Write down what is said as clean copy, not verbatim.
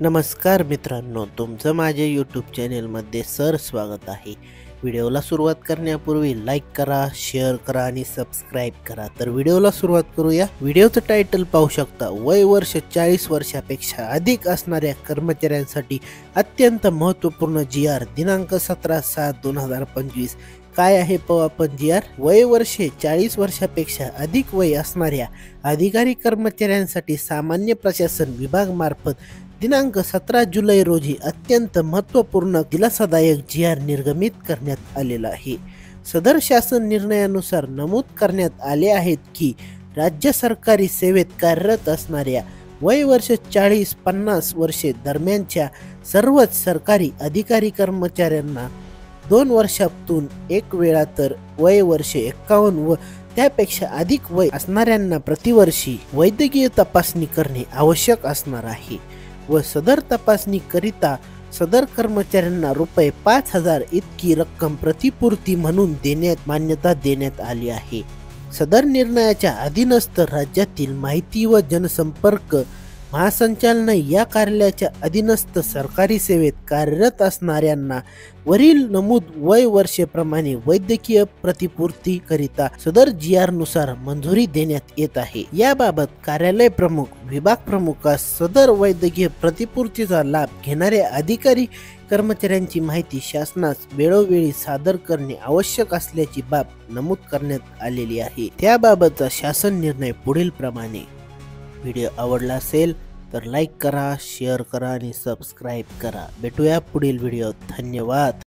नमस्कार मित्रांनो, तुमचं माझ्या यूट्यूब चॅनेलमध्ये स्वागत आहे। व्हिडिओला सुरुवात करण्यापूर्वी लाईक करा, शेअर करा आणि सबस्क्राईब करा। तर व्हिडिओला सुरुवात करूया। व्हिडिओचं टायटल पाहू शकता, वय वर्ष 40 वर्षापेक्षा अधिक असणाऱ्या कर्मचाऱ्यांसाठी अत्यंत महत्त्वपूर्ण जी.आर दिनांक 17/7/2025 काय आहे पाहू आपण जी.आर। वय वर्षे 40 वर्षापेक्षा अधिक वय असणाऱ्या अधिकारी कर्मचाऱ्यांसाठी सामान्य प्रशासन विभाग मार्फत दिनांक 17 जुलै रोजी अत्यंत महत्त्वपूर्ण दिलासादायक जी.आर निर्गमित करण्यात आलेला आहे। सदर शासन निर्णयानुसार नमूद करण्यात आले आहेत की राज्य सरकारी सेवेत कार्यरत असणाऱ्या वय वर्ष 40-50 वर्षे दरम्यानच्या सर्वच सरकारी अधिकारी कर्मचाऱ्यांना 2 वर्षातून एक वेळा तर वय वर्षे 51 व त्यापेक्षा अधिक वय असणाऱ्यांना प्रतिवर्षी वैद्यकीय तपासणी करणे आवश्यक असणार आहे व सदर तपासणी करिता सदर कर्मचाऱ्यांना रुपये 5,000 इतकी रक्कम प्रतिपूर्ती म्हणून देण्यात मान्यता देण्यात आली आहे। सदर निर्णयाच्या अधीनस्थ राज्यातील माहिती व जनसंपर्क महासंचालनालय या कार्यालयाच्या अधीनस्थ सरकारी सेवेत कार्यरत असणाऱ्यांना वरील नमूद वय वर्षेप्रमाणे वैद्यकीय प्रतिपूर्ती करिता सदर जी.आर नुसार मंजुरी देण्यात येत आहे। याबाबत कार्यालय प्रमुख, विभाग प्रमुखास सदर वैद्यकीय प्रतिपूर्तीचा लाभ घेणाऱ्या अधिकारी कर्मचाऱ्यांची माहिती शासनास वेळोवेळी सादर करणे आवश्यक असल्याची बाब नमूद करण्यात आलेली आहे। त्याबाबतचा शासन निर्णय पुढील प्रमाणे। व्हिडिओ आवडला असेल तर लाईक करा, शेअर करा आणि सबस्क्राईब करा। भेटूया पुढील व्हिडिओत। धन्यवाद।